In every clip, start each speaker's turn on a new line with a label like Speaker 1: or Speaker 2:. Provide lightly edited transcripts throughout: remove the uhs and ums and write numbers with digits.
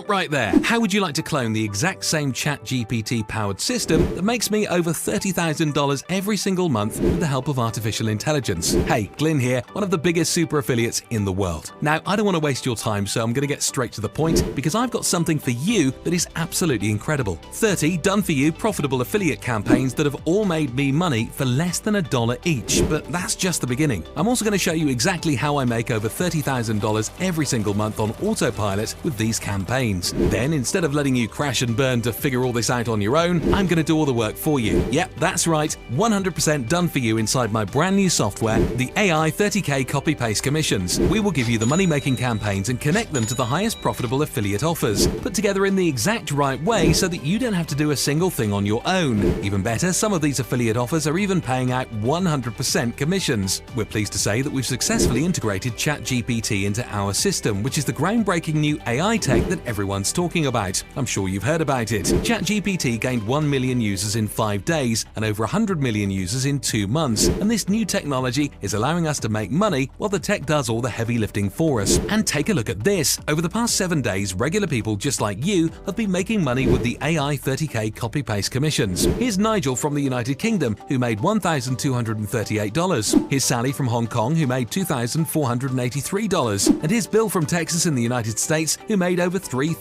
Speaker 1: Stop right there. How would you like to clone the exact same ChatGPT-powered system that makes me over $30,000 every single month with the help of artificial intelligence? Hey, Glyn here, one of the biggest super affiliates in the world. Now, I don't want to waste your time, so I'm going to get straight to the point because I've got something for you that is absolutely incredible. 30 done-for-you profitable affiliate campaigns that have all made me money for less than $1 each. But that's just the beginning. I'm also going to show you exactly how I make over $30,000 every single month on autopilot with these campaigns. Then, instead of letting you crash and burn to figure all this out on your own, I'm going to do all the work for you. Yep, that's right, 100% done for you inside my brand new software, the AI 30K copy-paste commissions. We will give you the money-making campaigns and connect them to the highest profitable affiliate offers, put together in the exact right way so that you don't have to do a single thing on your own. Even better, some of these affiliate offers are even paying out 100% commissions. We're pleased to say that we've successfully integrated ChatGPT into our system, which is the groundbreaking new AI tech that everyone's talking about. I'm sure you've heard about it. ChatGPT gained 1 million users in 5 days and over 100 million users in 2 months, and this new technology is allowing us to make money while the tech does all the heavy lifting for us. And take a look at this. Over the past 7 days, regular people just like you have been making money with the AI 30K copy-paste commissions. Here's Nigel from the United Kingdom, who made $1,238. Here's Sally from Hong Kong, who made $2,483. And here's Bill from Texas in the United States, who made over $3,000.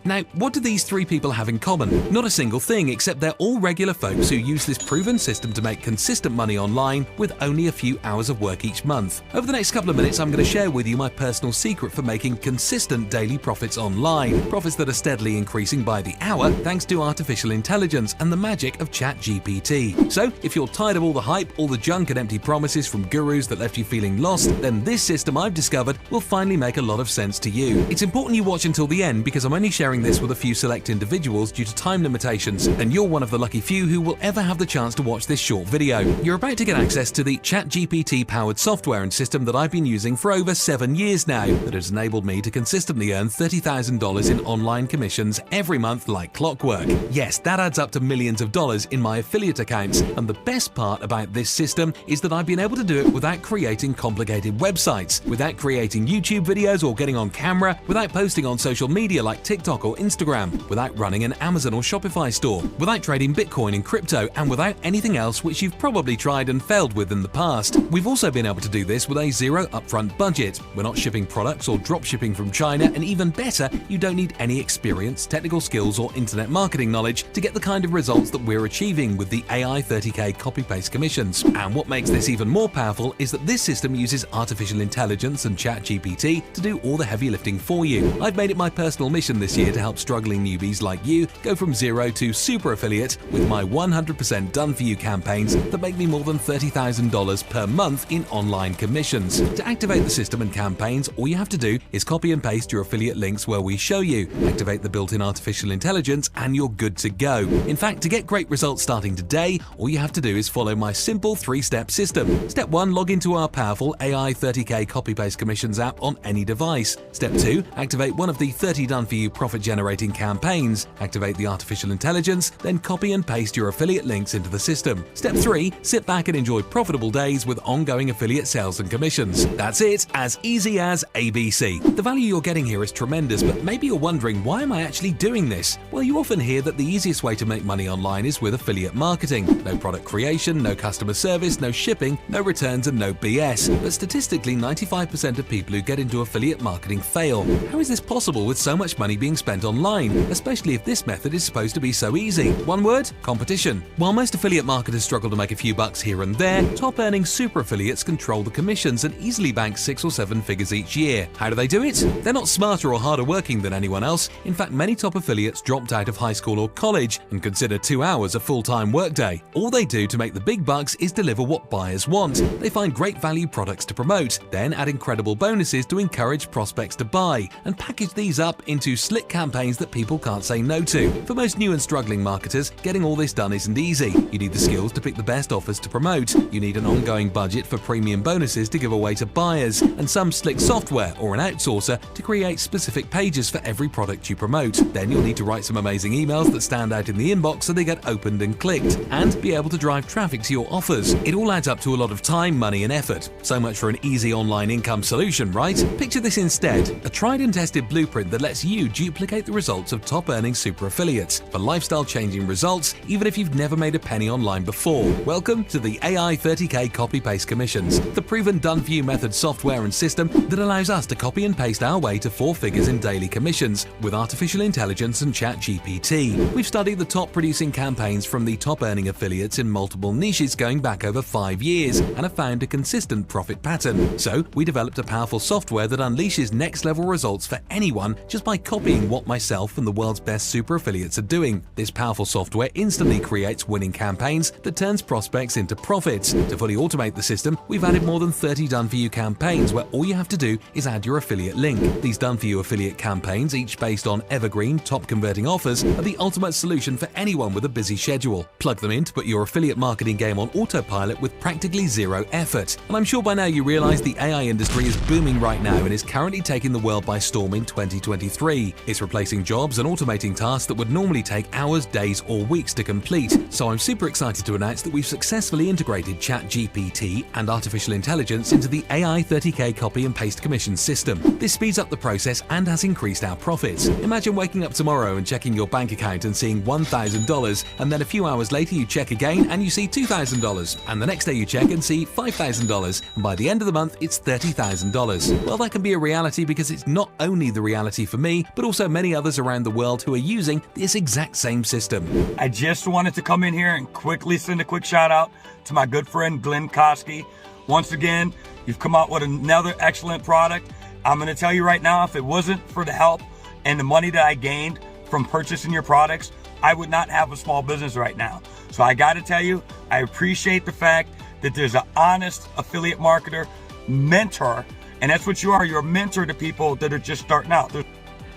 Speaker 1: Now, what do these 3 people have in common? Not a single thing, except they're all regular folks who use this proven system to make consistent money online with only a few hours of work each month. Over the next couple of minutes, I'm going to share with you my personal secret for making consistent daily profits online. Profits that are steadily increasing by the hour thanks to artificial intelligence and the magic of ChatGPT. So, if you're tired of all the hype, all the junk and empty promises from gurus that left you feeling lost, then this system I've discovered will finally make a lot of sense to you. It's important you watch until the end because I'm only sharing this with a few select individuals due to time limitations, and you're one of the lucky few who will ever have the chance to watch this short video. You're about to get access to the ChatGPT-powered software and system that I've been using for over 7 years now that has enabled me to consistently earn $30,000 in online commissions every month like clockwork. Yes, that adds up to millions of dollars in my affiliate accounts, and the best part about this system is that I've been able to do it without creating complicated websites, without creating YouTube videos or getting on camera, without posting on social media like TikTok or Instagram, without running an Amazon or Shopify store, without trading Bitcoin and crypto, and without anything else which you've probably tried and failed with in the past. We've also been able to do this with a zero upfront budget. We're not shipping products or drop shipping from China, and even better, you don't need any experience, technical skills, or internet marketing knowledge to get the kind of results that we're achieving with the AI 30K copy-paste commissions. And what makes this even more powerful is that this system uses artificial intelligence and ChatGPT to do all the heavy lifting for you. I've made it my personal mission this year to help struggling newbies like you go from zero to super affiliate with my 100% done-for-you campaigns that make me more than $30,000 per month in online commissions. To activate the system and campaigns, all you have to do is copy and paste your affiliate links where we show you, activate the built-in artificial intelligence, and you're good to go. In fact, to get great results starting today, all you have to do is follow my simple 3-step system. Step 1, log into our powerful AI 30K copy-paste commissions app on any device. Step 2, activate one of the 30 done-for-you profit-generating campaigns. Activate the artificial intelligence, then copy and paste your affiliate links into the system. Step 3, sit back and enjoy profitable days with ongoing affiliate sales and commissions. That's it, as easy as ABC. The value you're getting here is tremendous, but maybe you're wondering, why am I actually doing this? Well, you often hear that the easiest way to make money online is with affiliate marketing. No product creation, no customer service, no shipping, no returns, and no BS. But statistically, 95% of people who get into affiliate marketing fail. How is this possible with so much money being spent online, especially if this method is supposed to be so easy? One word: competition. While most affiliate marketers struggle to make a few bucks here and there, top-earning super affiliates control the commissions and easily bank 6 or 7 figures each year. How do they do it? They're not smarter or harder working than anyone else. In fact, many top affiliates dropped out of high school or college and consider 2 hours a full-time workday. All they do to make the big bucks is deliver what buyers want. They find great value products to promote, then add incredible bonuses to encourage prospects to buy, and package these up into slick campaigns that people can't say no to. For most new and struggling marketers, getting all this done isn't easy. You need the skills to pick the best offers to promote. You need an ongoing budget for premium bonuses to give away to buyers, and some slick software or an outsourcer to create specific pages for every product you promote. Then you'll need to write some amazing emails that stand out in the inbox so they get opened and clicked, and be able to drive traffic to your offers. It all adds up to a lot of time, money, and effort. So much for an easy online income solution, right? Picture this instead: a tried and tested blueprint blueprint that lets you duplicate the results of top-earning super affiliates for lifestyle-changing results, even if you've never made a penny online before. Welcome to the AI 30K Copy-Paste Commissions, the proven done-for-you method software and system that allows us to copy and paste our way to 4 figures in daily commissions with artificial intelligence and ChatGPT. We've studied the top-producing campaigns from the top-earning affiliates in multiple niches going back over 5 years and have found a consistent profit pattern. So, we developed a powerful software that unleashes next-level results for anyone just by copying what myself and the world's best super affiliates are doing. This powerful software instantly creates winning campaigns that turns prospects into profits. To fully automate the system, we've added more than 30 done-for-you campaigns where all you have to do is add your affiliate link. These done-for-you affiliate campaigns, each based on evergreen, top-converting offers, are the ultimate solution for anyone with a busy schedule. Plug them in to put your affiliate marketing game on autopilot with practically zero effort. And I'm sure by now you realize the AI industry is booming right now and is currently taking the world by storm in 2023. It's replacing jobs and automating tasks that would normally take hours, days, or weeks to complete. So I'm super excited to announce that we've successfully integrated ChatGPT and artificial intelligence into the AI 30K copy and paste commission system. This speeds up the process and has increased our profits. Imagine waking up tomorrow and checking your bank account and seeing $1,000, and then a few hours later you check again and you see $2,000, and the next day you check and see $5,000, and by the end of the month it's $30,000. Well, that can be a reality because it's not only the reality for me, but also many others around the world who are using this exact same system.
Speaker 2: I just wanted to come in here and quickly send a quick shout out to my good friend Glenn Koski. Once again, you've come out with another excellent product. I'm going to tell you right now, if it wasn't for the help and the money that I gained from purchasing your products, I would not have a small business right now. So I got to tell you, I appreciate the fact that there's an honest affiliate marketer mentor, and that's what you are. You're a mentor to people that are just starting out.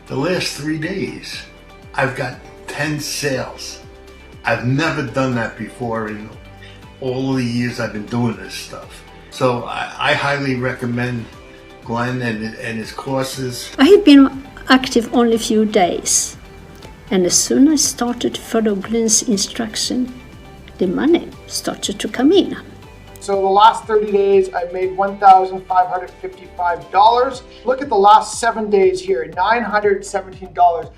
Speaker 3: The last 3 days, I've got 10 sales. I've never done that before in all the years I've been doing this stuff. So I highly recommend Glenn and his courses.
Speaker 4: I had been active only a few days, and as soon as I started to follow Glenn's instruction, the money started to come in.
Speaker 5: So the last 30 days, I made $1,555. Look at the last 7 days here, $917.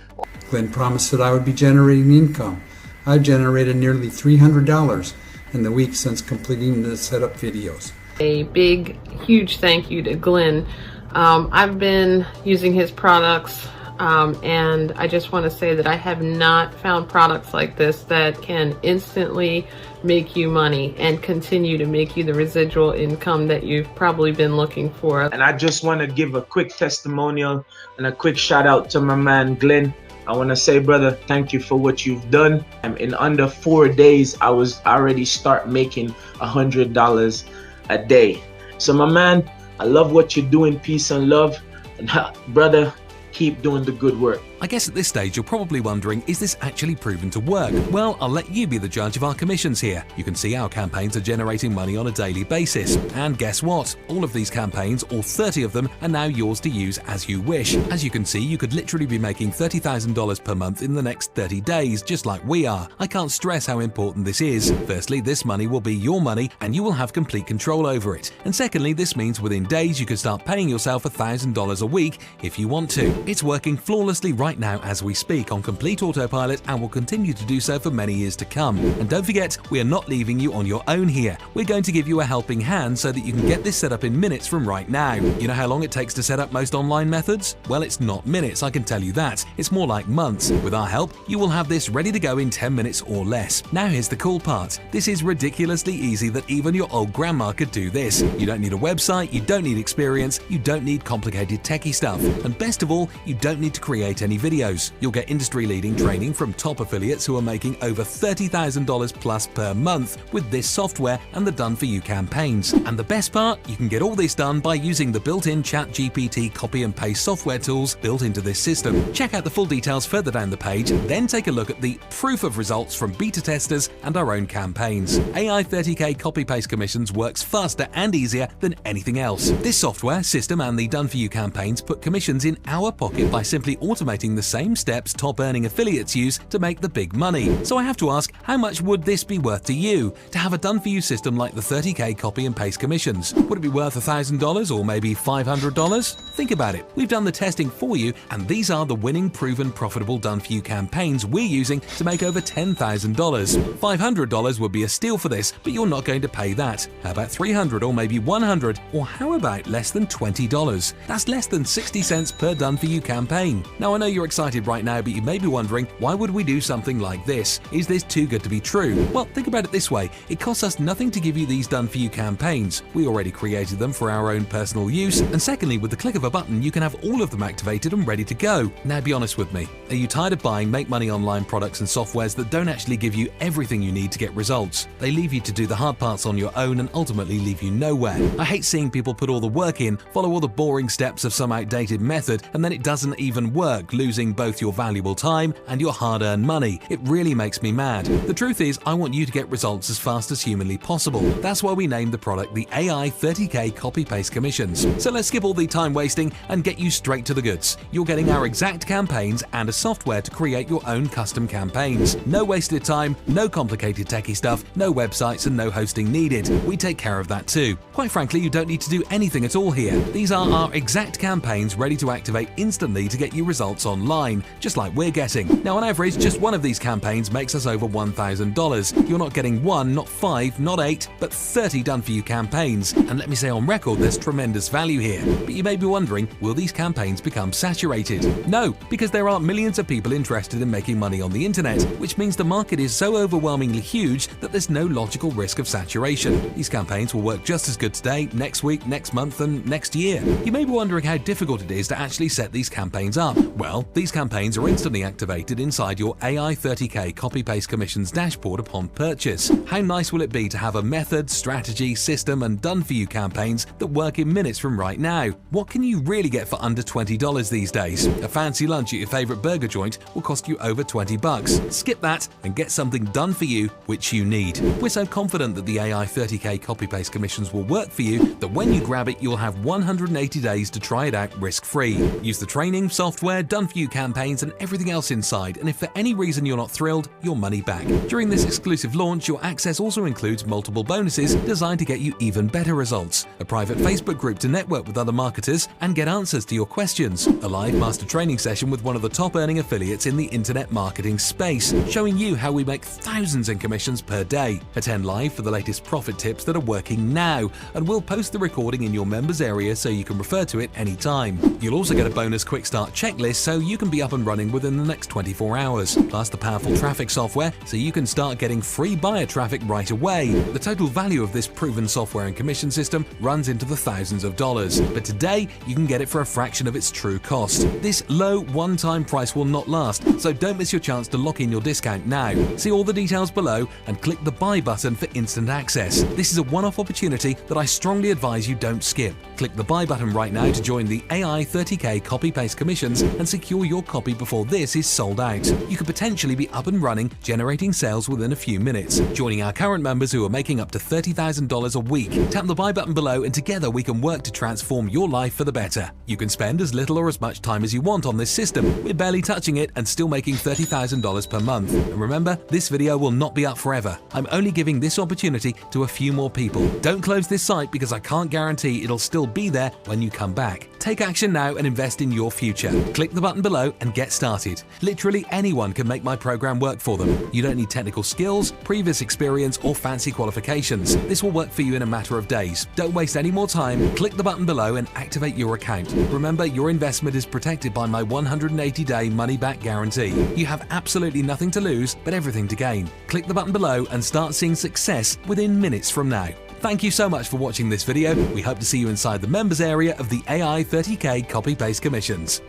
Speaker 6: Glenn promised that I would be generating income. I've generated nearly $300 in the week since completing the setup videos.
Speaker 7: A big, huge thank you to Glenn. I've been using his products, and I just want to say that I have not found products like this that can instantly make you money and continue to make you the residual income that you've probably been looking for.
Speaker 8: And I just want to give a quick testimonial and a quick shout out to my man Glenn. I want to say, brother, thank you for what you've done. In under 4 days, I was already start making $100 a day. So my man, I love what you're doing. Peace and love. And brother, keep doing the good work.
Speaker 1: I guess at this stage you're probably wondering, is this actually proven to work? Well, I'll let you be the judge of our commissions here. You can see our campaigns are generating money on a daily basis. And guess what? All of these campaigns, all 30 of them, are now yours to use as you wish. As you can see, you could literally be making $30,000 per month in the next 30 days, just like we are. I can't stress how important this is. Firstly, this money will be your money and you will have complete control over it. And secondly, this means within days you can start paying yourself $1,000 a week if you want to. It's working flawlessly right now as we speak on complete autopilot and will continue to do so for many years to come. And don't forget, we are not leaving you on your own here. We're going to give you a helping hand so that you can get this set up in minutes from right now. You know how long it takes to set up most online methods? Well, it's not minutes, I can tell you that. It's more like months. With our help, you will have this ready to go in 10 minutes or less. Now here's the cool part. This is ridiculously easy that even your old grandma could do this. You don't need a website, you don't need experience, you don't need complicated techie stuff. And best of all, you don't need to create any videos. You'll get industry-leading training from top affiliates who are making over $30,000 plus per month with this software and the done-for-you campaigns. And the best part, you can get all this done by using the built-in ChatGPT copy and paste software tools built into this system. Check out the full details further down the page, then take a look at the proof of results from beta testers and our own campaigns. AI 30K copy-paste commissions works faster and easier than anything else. This software, system and the done-for-you campaigns put commissions in our pocket by simply automating repeating the same steps top-earning affiliates use to make the big money. So I have to ask, how much would this be worth to you, to have a done-for-you system like the 30K copy and paste commissions? Would it be worth $1,000 or maybe $500? Think about it. We've done the testing for you, and these are the winning, proven, profitable done-for-you campaigns we're using to make over $10,000. $500 would be a steal for this, but you're not going to pay that. How about $300 or maybe $100? Or how about less than $20? That's less than 60 cents per done-for-you campaign. Now I know you're excited right now, but you may be wondering, why would we do something like this? Is this too good to be true? Well, think about it this way. It costs us nothing to give you these done-for-you campaigns. We already created them for our own personal use, and secondly, with the click of a button, you can have all of them activated and ready to go. Now be honest with me. Are you tired of buying make money online products and softwares that don't actually give you everything you need to get results? They leave you to do the hard parts on your own and ultimately leave you nowhere. I hate seeing people put all the work in, follow all the boring steps of some outdated method, and then it doesn't even work, losing both your valuable time and your hard-earned money. It really makes me mad. The truth is, I want you to get results as fast as humanly possible. That's why we named the product the AI 30K copy-paste commissions. So let's skip all the time wasting and get you straight to the goods. You're getting our exact campaigns and a software to create your own custom campaigns. No wasted time, no complicated techie stuff, no websites and no hosting needed. We take care of that too. Quite frankly, you don't need to do anything at all here. These are our exact campaigns ready to activate instantly to get you results online, just like we're getting. Now on average, just one of these campaigns makes us over $1,000. You're not getting one, not 5, not 8, but 30 done-for-you campaigns. And let me say on record, there's tremendous value here. But you may be wondering, will these campaigns become saturated? No, because there are millions of people interested in making money on the internet, which means the market is so overwhelmingly huge that there's no logical risk of saturation. These campaigns will work just as good today, next week, next month, and next year. You may be wondering how difficult it is to actually set these campaigns up. Well, these campaigns are instantly activated inside your AI 30K copy-paste commissions dashboard upon purchase. How nice will it be to have a method, strategy, system, and done-for-you campaigns that work in minutes from right now? What can you really get for under $20 these days? A fancy lunch at your favorite burger joint will cost you over $20. Skip that and get something done for you which you need. We're so confident that the AI 30K copy-paste commissions will work for you that when you grab it, you'll have 180 days to try it out risk-free. Use the training, software, done-for-you campaigns, and everything else inside, and if for any reason you're not thrilled, your money back. During this exclusive launch, your access also includes multiple bonuses designed to get you even better results, a private Facebook group to network with other marketers and get answers to your questions, a live master training session with one of the top-earning affiliates in the internet marketing space, showing you how we make thousands in commissions per day. Attend live for the latest profit tips that are working now, and we'll post the recording in your members area so you can refer to it anytime. You'll also get a bonus QuickStart checklist so you can be up and running within the next 24 hours, plus the powerful traffic software so you can start getting free buyer traffic right away. The total value of this proven software and commission system runs into the thousands of dollars, but today you can get it for a fraction of its true cost. This low one-time price will not last, so don't miss your chance to lock in your discount now. See all the details below and click the buy button for instant access. This is a one-off opportunity that I strongly advise you don't skip. Click the buy button right now to join the AI 30K copy-paste commissions and secure your copy before this is sold out. You could potentially be up and running, generating sales within a few minutes, joining our current members who are making up to $30,000 a week. Tap the buy button below and together we can work to transform your life for the better. You can spend as little or as much time as you want on this system. We're barely touching it and still making $30,000 per month. And remember, this video will not be up forever. I'm only giving this opportunity to a few more people. Don't close this site because I can't guarantee it'll still be there when you come back. Take action now and invest in your future. Click the button below and get started. Literally anyone can make my program work for them. You don't need technical skills, previous experience, or fancy qualifications. This will work for you in a matter of days. Don't waste any more time. Click the button below and activate your account. Remember, your investment is protected by my 180-day money-back guarantee. You have absolutely nothing to lose, but everything to gain. Click the button below and start seeing success within minutes from now. Thank you so much for watching this video. We hope to see you inside the members area of the AI 30K copy-paste commissions.